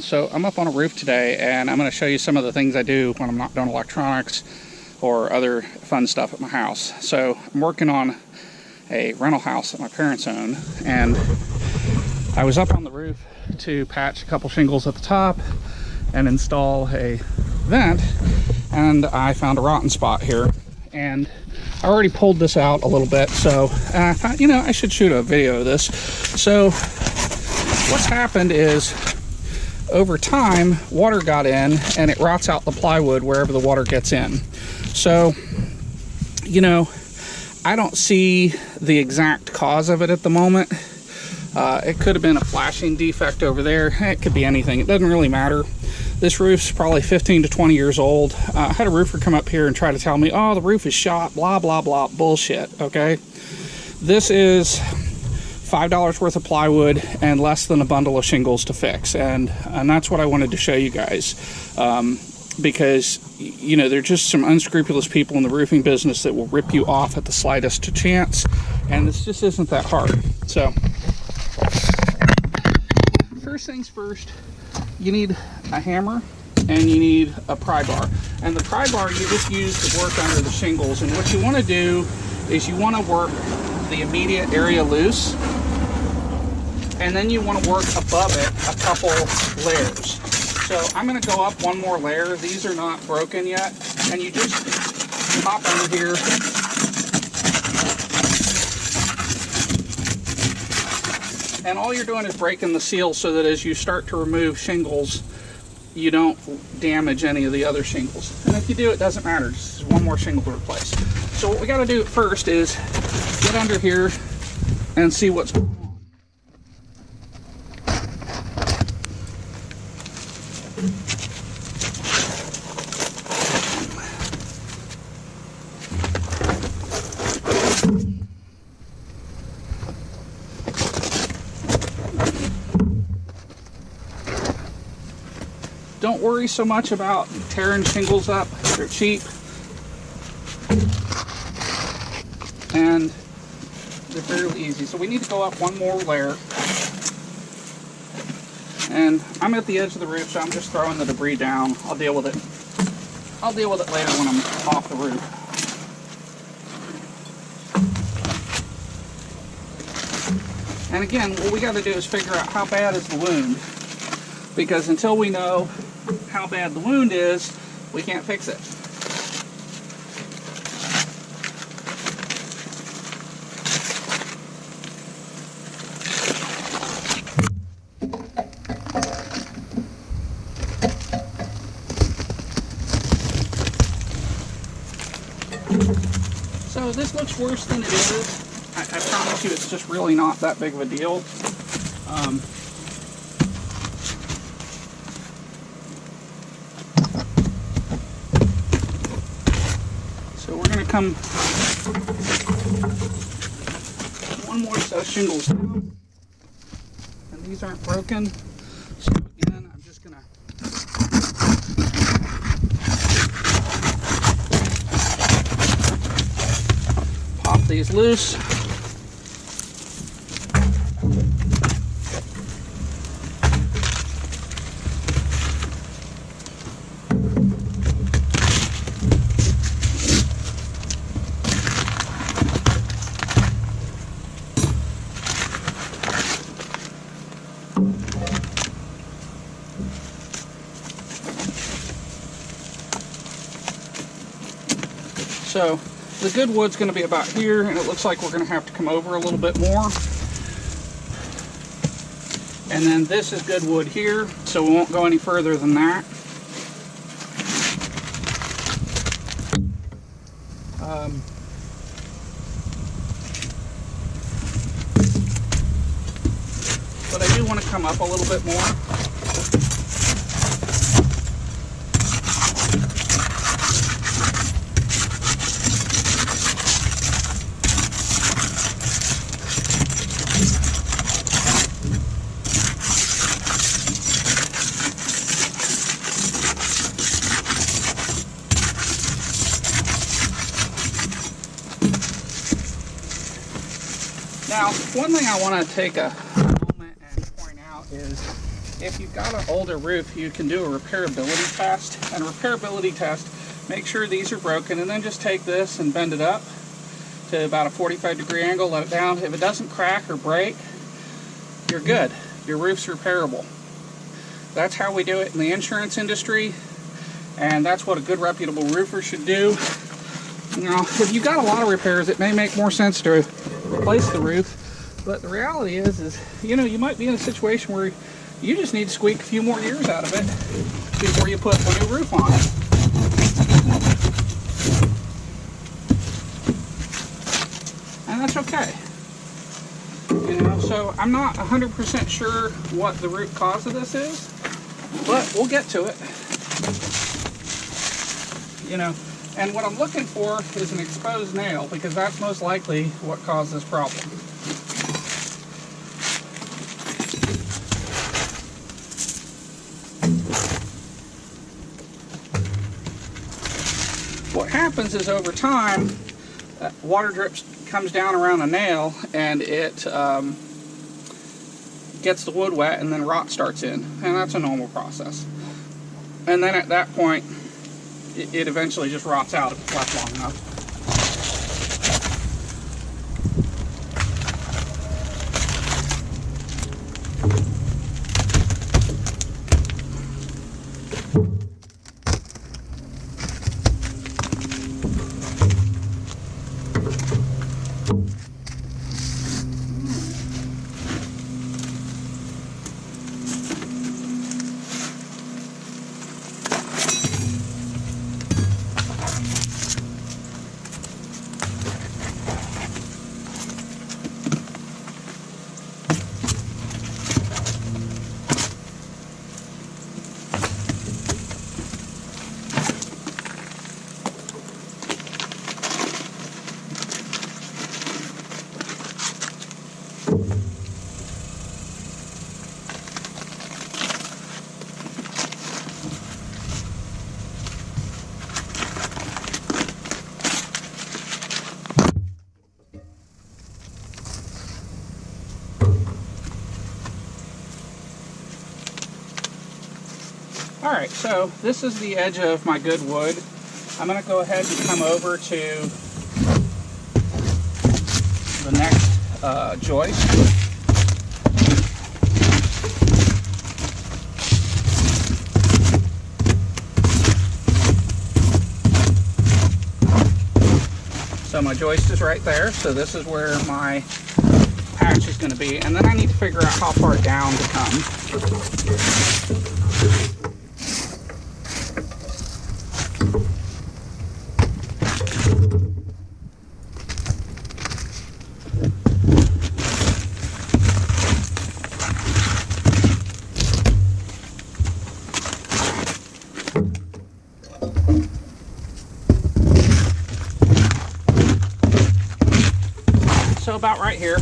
So I'm up on a roof today, and I'm going to show you some of the things I do when I'm not doing electronics or other fun stuff at my house. So I'm working on a rental house that my parents own, and I was up on the roof to patch a couple shingles at the top and install a vent, and I found a rotten spot here, and I already pulled this out a little bit, so I thought, you know, I should shoot a video of this. So what's happened is, over time, water got in and it rots out the plywood wherever the water gets in. So, you know, I don't see the exact cause of it at the moment. It could have been a flashing defect over there. It could be anything. It doesn't really matter. This roof's probably 15 to 20 years old. I had a roofer come up here and try to tell me, oh, the roof is shot, blah, blah, blah. Bullshit, okay? This is $5 worth of plywood and less than a bundle of shingles to fix. And that's what I wanted to show you guys. Because, you know, there are just some unscrupulous people in the roofing business that will rip you off at the slightest chance. And this just isn't that hard. So, first things first, you need a hammer and you need a pry bar. And the pry bar you just use to work under the shingles. And what you want to do is you want to work the immediate area loose, and then you want to work above it a couple layers. So I'm going to go up one more layer. These are not broken yet. And you just pop under here. And all you're doing is breaking the seal so that as you start to remove shingles, you don't damage any of the other shingles. And if you do, it doesn't matter. Just one more shingle to replace. So what we got to do first is get under here and see what's going on. Don't worry so much about tearing shingles up. They're cheap. And they're fairly easy. So we need to go up one more layer. And I'm at the edge of the roof, so I'm just throwing the debris down. I'll deal with it. I'll deal with it later when I'm off the roof. And again, what we got to do is figure out how bad is the wound. Because until we know how bad the wound is, we can't fix it. So this looks worse than it is. I promise you it's just really not that big of a deal. So we're going to come one more set of shingles down. And these aren't broken. So again, I'm just going to pop these loose. So the good wood's going to be about here, and it looks like we're going to have to come over a little bit more. And then this is good wood here, so we won't go any further than that. But I do want to come up a little bit more. Now, one thing I want to take a moment and point out is if you've got an older roof, you can do a repairability test. And a repairability test, make sure these are broken, and then just take this and bend it up to about a 45-degree angle, let it down. If it doesn't crack or break, you're good. Your roof's repairable. That's how we do it in the insurance industry, and that's what a good reputable roofer should do. You know, if you've got a lot of repairs, it may make more sense to replace the roof, but the reality is, you know, you might be in a situation where you just need to squeak a few more years out of it before you put a new roof on it. And that's okay. You know, so I'm not 100% sure what the root cause of this is, but we'll get to it. You know, and what I'm looking for is an exposed nail, because that's most likely what caused this problem. What happens is, over time, water drips comes down around a nail, and it gets the wood wet, and then rot starts in, and that's a normal process. And then at that point, it eventually just rots out if it's left long enough. Alright, so this is the edge of my good wood. I'm going to go ahead and come over to the next joist. So my joist is right there, so this is where my patch is going to be, and then I need to figure out how far down to come. So about right here.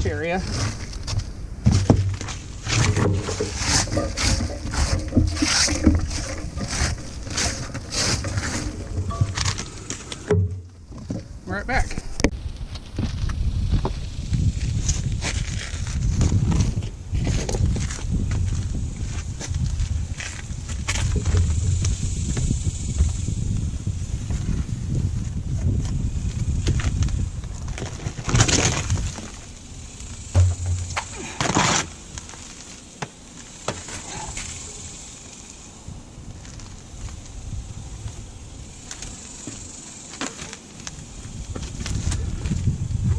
Area. Right back.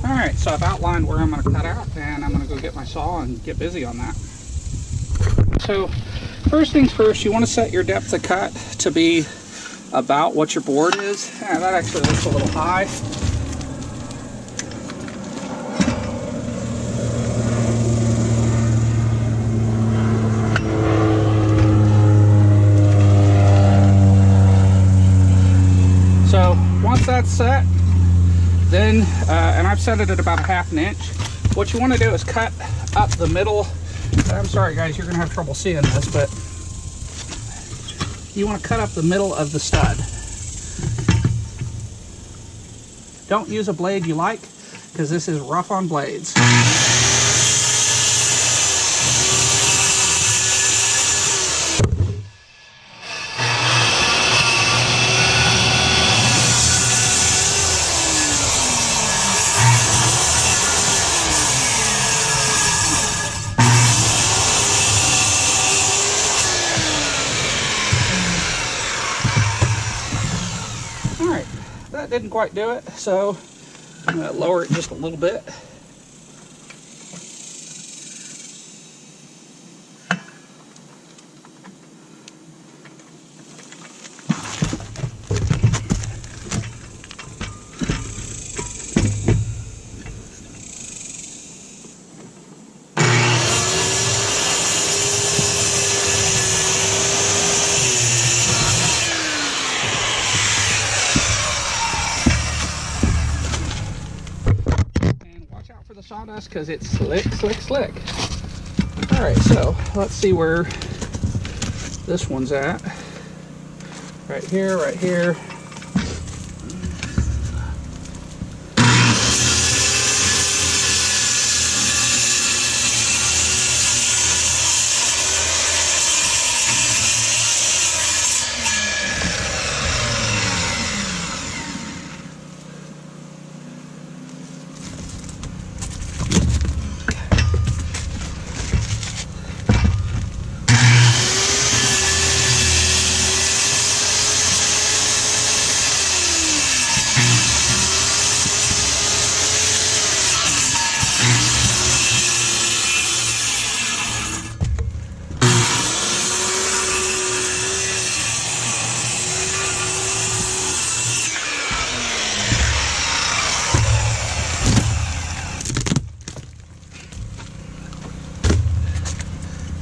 Alright, so I've outlined where I'm going to cut out, and I'm going to go get my saw and get busy on that. So, first things first, you want to set your depth of cut to be about what your board is. Yeah, that actually looks a little high. So once that's set, then, and I've set it at about 1/2 inch, what you want to do is cut up the middle. I'm sorry guys, you're going to have trouble seeing this, but you want to cut up the middle of the stud. Don't use a blade you like, because this is rough on blades. That didn't quite do it, so I'm going to lower it just a little bit. For the sawdust, because it's slick, slick, slick. All right, so let's see where this one's at. Right here, right here.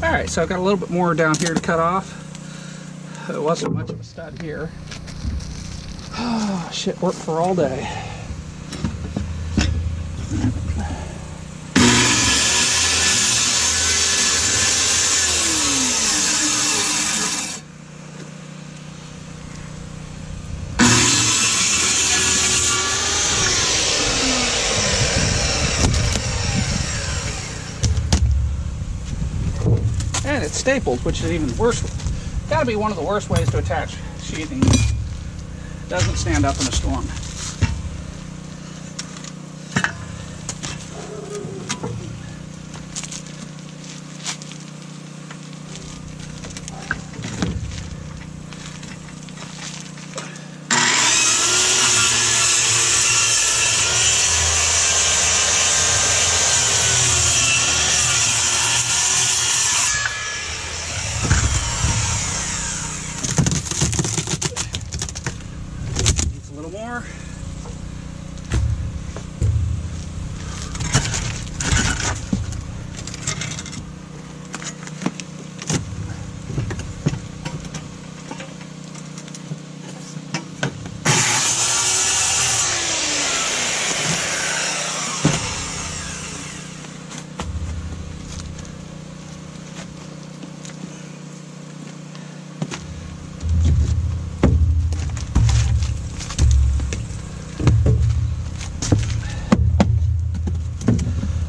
Alright, so I've got a little bit more down here to cut off. It wasn't much of a stud here. Oh, shit, worked for all day. And it's stapled, which is even worse. Gotta be one of the worst ways to attach sheathing. Doesn't stand up in a storm. More.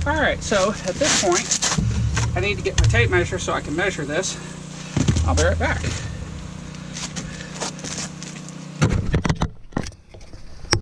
Alright, so at this point, I need to get my tape measure so I can measure this. I'll be right back.